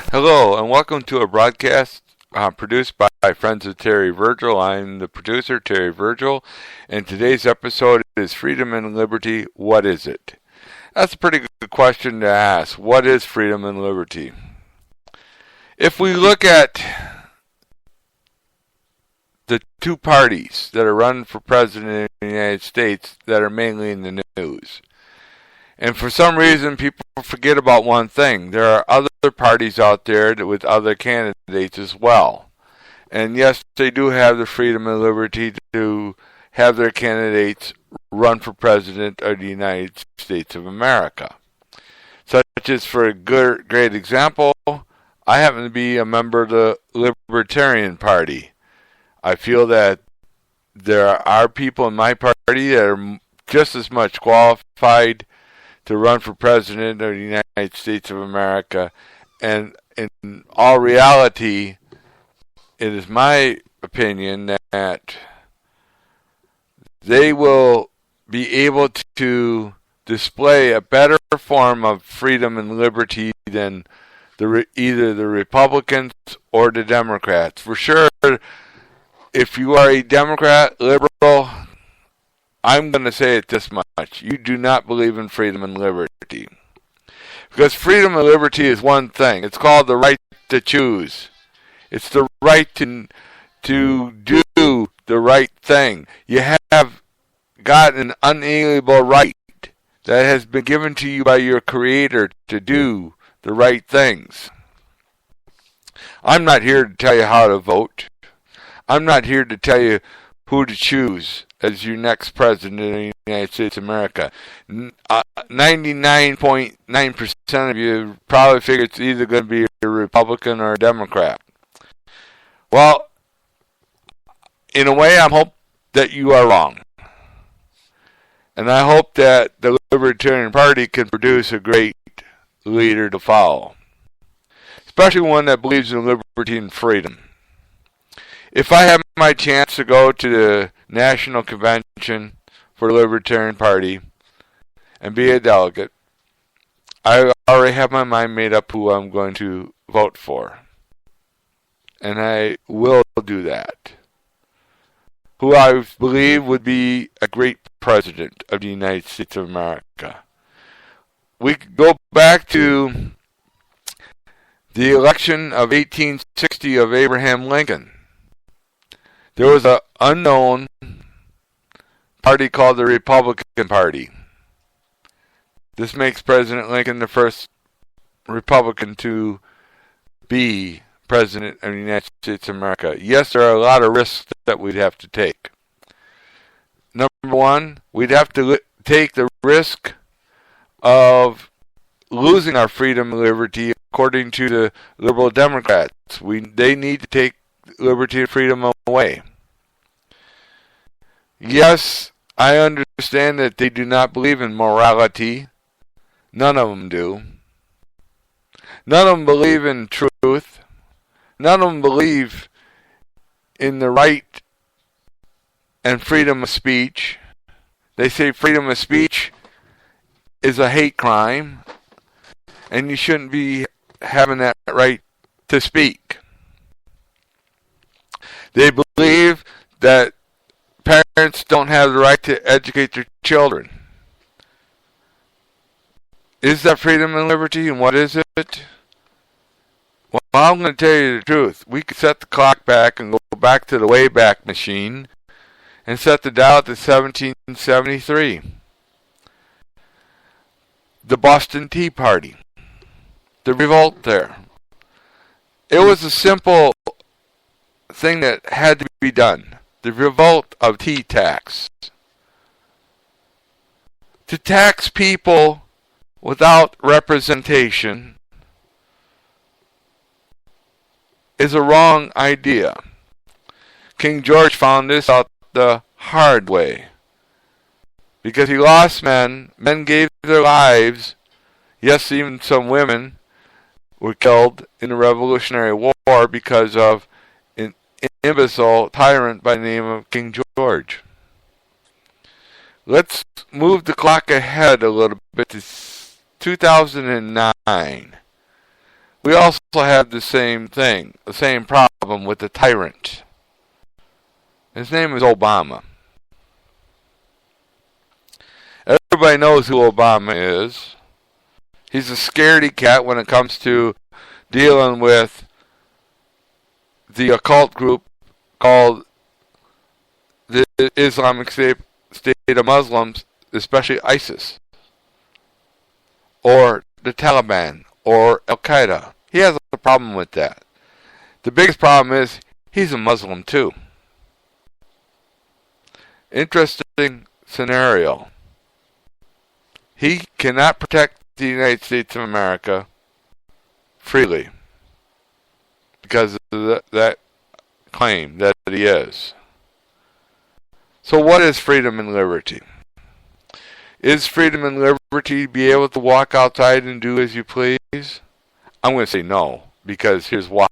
Hello, and welcome to a broadcast produced by Friends of Terry Virgil. I'm the producer, Terry Virgil, and today's episode is Freedom and Liberty. What is it? That's a pretty good question to ask. What is freedom and liberty? If we look at the two parties that are running for president in the United States that are mainly in the news, and for some reason, people forget about one thing. There are other parties out there with other candidates as well. And yes, they do have the freedom and liberty to have their candidates run for president of the United States of America. Such as, for a great example, I happen to be a member of the Libertarian Party. I feel that there are people in my party that are just as much qualified to run for president of the United States of America. And in all reality, it is my opinion that they will be able to display a better form of freedom and liberty than either the Republicans or the Democrats. For sure, if you are a Democrat, liberal, I'm going to say it this much. You do not believe in freedom and liberty. Because freedom and liberty is one thing. It's called the right to choose. It's the right to do the right thing. You have got an unalienable right that has been given to you by your Creator to do the right things. I'm not here to tell you how to vote. I'm not here to tell you who to choose as your next president of the United States of America. 99.9% of you probably figure it's either going to be a Republican or a Democrat. Well, in a way, I hope that you are wrong. And I hope that the Libertarian Party can produce a great leader to follow, especially one that believes in liberty and freedom. If I have my chance to go to the National Convention for the Libertarian Party and be a delegate, I already have my mind made up who I'm going to vote for. And I will do that. Who I believe would be a great president of the United States of America. We could go back to the election of 1860 of Abraham Lincoln. There was an unknown party called the Republican Party. This makes President Lincoln the first Republican to be president of the United States of America. Yes, there are a lot of risks that we'd have to take. Number one, we'd have to take the risk of losing our freedom and liberty according to the liberal Democrats. They need to take liberty and freedom away. Yes, I understand that they do not believe in morality. None of them do. None of them believe in truth. None of them believe in the right and freedom of speech. They say freedom of speech is a hate crime, and you shouldn't be having that right to speak. They believe that parents don't have the right to educate their children. Is that freedom and liberty, and what is it? Well, I'm going to tell you the truth. We could set the clock back and go back to the Wayback Machine and set the dial to 1773. The Boston Tea Party. The revolt there. It was a simple thing that had to be done. The revolt of tea tax. To tax people without representation is a wrong idea. King George found this out the hard way. Because he lost men. Men gave their lives. Yes, even some women were killed in the Revolutionary War because of an imbecile tyrant by the name of King George. Let's move the clock ahead a little bit to 2009. We also have the same thing, the same problem with the tyrant. His name is Obama. Everybody knows who Obama is. He's a scaredy cat when it comes to dealing with the occult group called the Islamic State of Muslims, especially ISIS, or the Taliban, or Al-Qaeda. He has a problem with that. The biggest problem is he's a Muslim too. Interesting scenario. He cannot protect the United States of America freely because of that claim that he is. So what is freedom and liberty? Is freedom and liberty to be able to walk outside and do as you please? I'm going to say no, because here's why.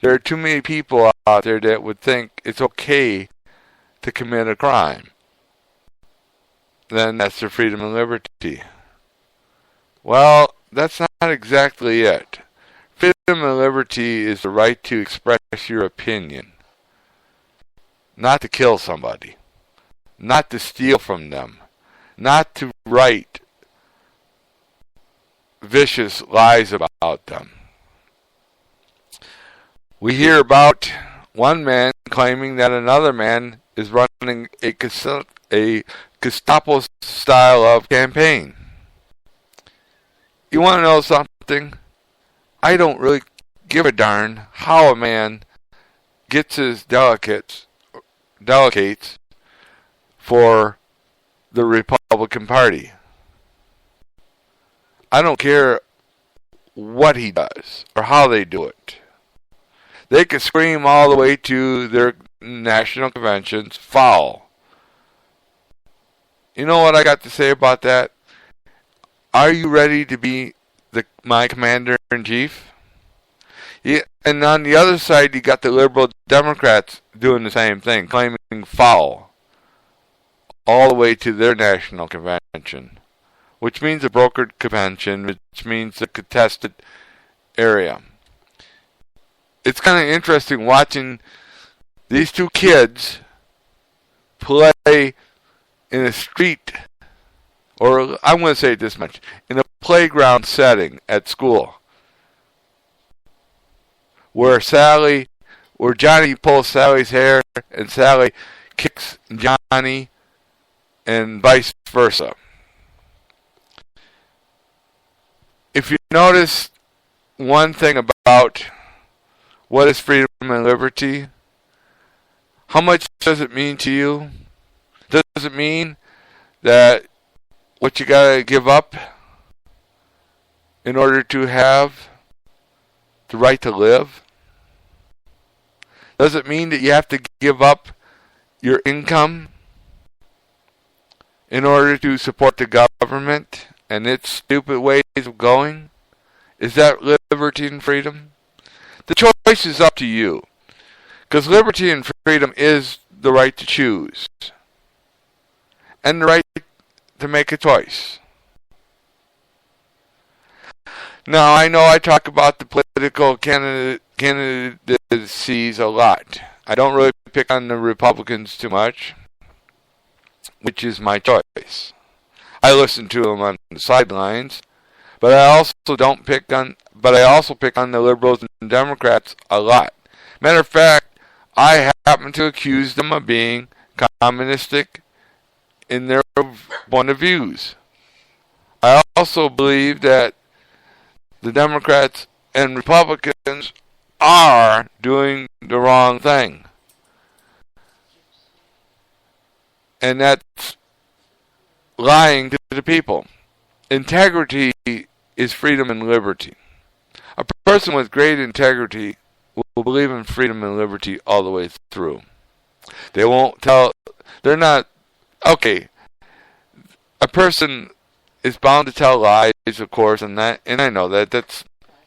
There are too many people out there that would think it's okay to commit a crime. Then that's their freedom and liberty. Well, that's not exactly it. Freedom and liberty is the right to express your opinion. Not to kill somebody. Not to steal from them. Not to write vicious lies about them. We hear about one man claiming that another man is running a Gestapo style of campaign. You want to know something? I don't really give a darn how a man gets his delegates for the Republican Party. I don't care what he does or how they do it. They can scream all the way to their national conventions, foul. You know what I got to say about that? Are you ready to be my commander-in-chief? Yeah, and on the other side, you got the liberal Democrats doing the same thing, claiming foul all the way to their national convention, which means a brokered convention, which means a contested area. It's kind of interesting watching these two kids play in a street, or I'm going to say it this much, in a playground setting at school, where Johnny pulls Sally's hair and Sally kicks Johnny and vice versa. If you notice one thing about what is freedom and liberty, how much does it mean to you? Does it mean that what you gotta give up in order to have the right to live? Does it mean that you have to give up your income in order to support the government and its stupid ways of going? Is that liberty and freedom? The choice is up to you. Because liberty and freedom is the right to choose. And the right to make a choice. Now, I know I talk about the political candidacies a lot. I don't really pick on the Republicans too much, which is my choice. I listen to them on the sidelines, but I also pick on the liberals and Democrats a lot. Matter of fact, I happen to accuse them of being communistic in their point of views. I also believe that the Democrats and Republicans are doing the wrong thing. And that's lying to the people. Integrity is freedom and liberty. A person with great integrity will believe in freedom and liberty all the way through. They're not, okay, a person is bound to tell lies, of course, and I know that's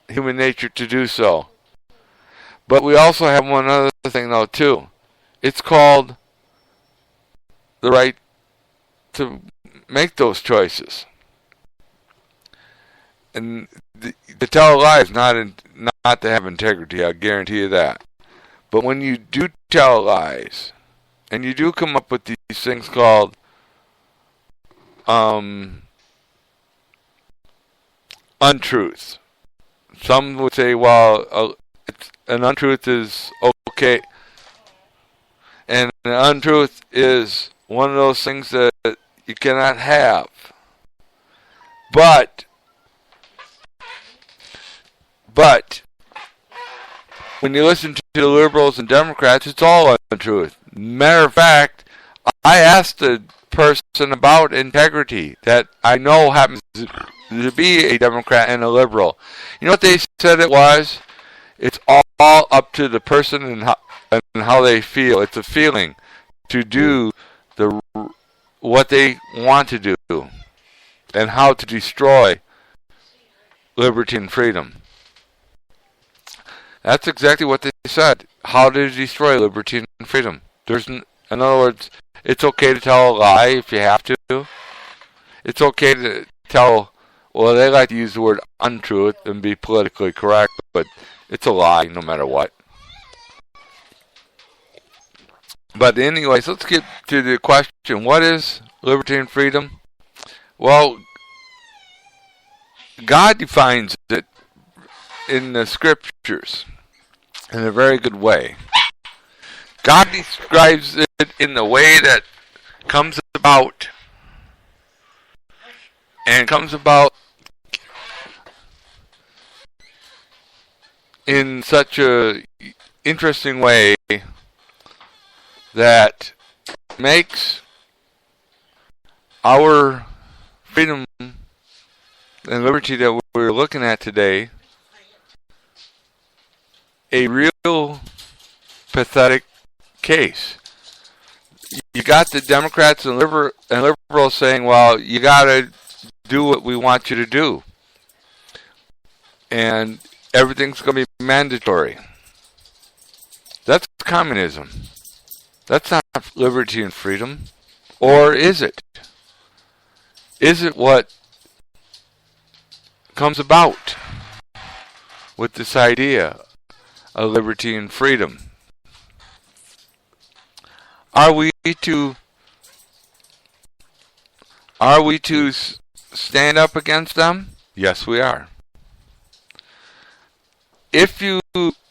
human nature to do so. But we also have one other thing, though, too. It's called the right to make those choices. And to tell a lie is not to have integrity. I guarantee you that. But when you do tell lies, and you do come up with these things called untruths. Some would say, well, an untruth is okay. And an untruth is one of those things that you cannot have. But when you listen to the liberals and Democrats, it's all untruth. Matter of fact, I asked the person about integrity that I know happens to be a Democrat and a liberal. You know what they said it was? It's all up to the person and how they feel. It's a feeling to do what they want to do and how to destroy liberty and freedom. That's exactly what they said. How to destroy liberty and freedom. In other words, it's okay to tell a lie if you have to. It's okay to tell, well, they like to use the word untruth and be politically correct, but it's a lie no matter what. But anyways, let's get to the question. What is liberty and freedom? Well, God defines it in the scriptures in a very good way. God describes it in the way that comes about, and comes about in such a interesting way that makes our freedom and liberty that we're looking at today a real pathetic case. You got the Democrats and liberals saying, well, you got to do what we want you to do. And everything's going to be mandatory. That's communism. That's not liberty and freedom. Or is it? Is it what comes about with this idea of liberty and freedom? Are we to stand up against them? Yes, we are. If you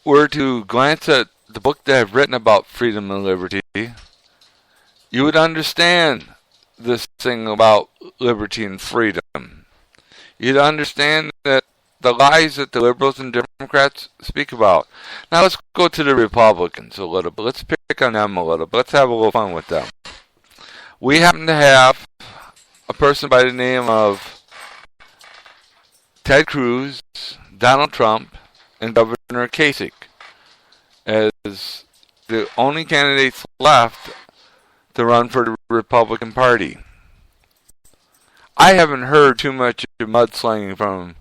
were to glance at the book that I've written about freedom and liberty, you would understand this thing about liberty and freedom. You'd understand that the lies that the liberals and Democrats speak about. Now let's go to the Republicans a little bit. Let's pick on them a little bit. Let's have a little fun with them. We happen to have a person by the name of Ted Cruz, Donald Trump, and Governor Kasich as the only candidates left to run for the Republican Party. I haven't heard too much mudslinging from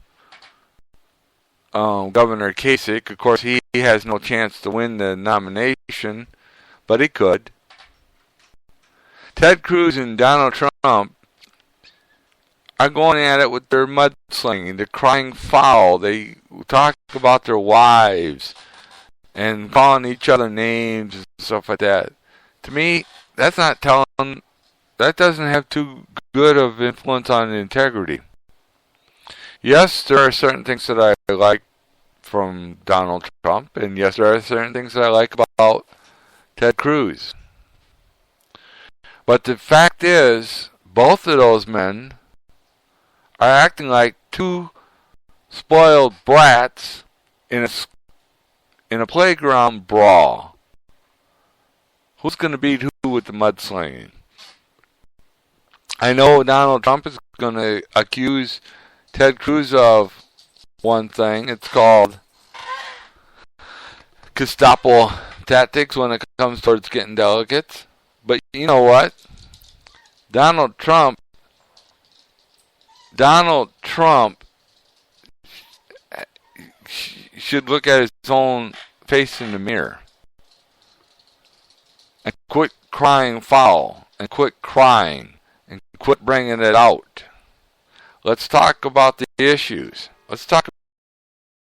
Governor Kasich. Of course, he has no chance to win the nomination, but he could. Ted Cruz and Donald Trump are going at it with their mudslinging. They're crying foul. They talk about their wives and calling each other names and stuff like that. To me, that doesn't have too good of influence on integrity. Yes, there are certain things that I like from Donald Trump, and yes, there are certain things that I like about Ted Cruz. But the fact is, both of those men are acting like two spoiled brats in a playground brawl. Who's going to beat who with the mudslinging? I know Donald Trump is going to accuse Ted Cruz of one thing. It's called Gestapo tactics when it comes towards getting delegates. But you know what? Donald Trump should look at his own face in the mirror and quit crying foul and quit crying and quit bringing it out. Let's talk about the issues. Let's talk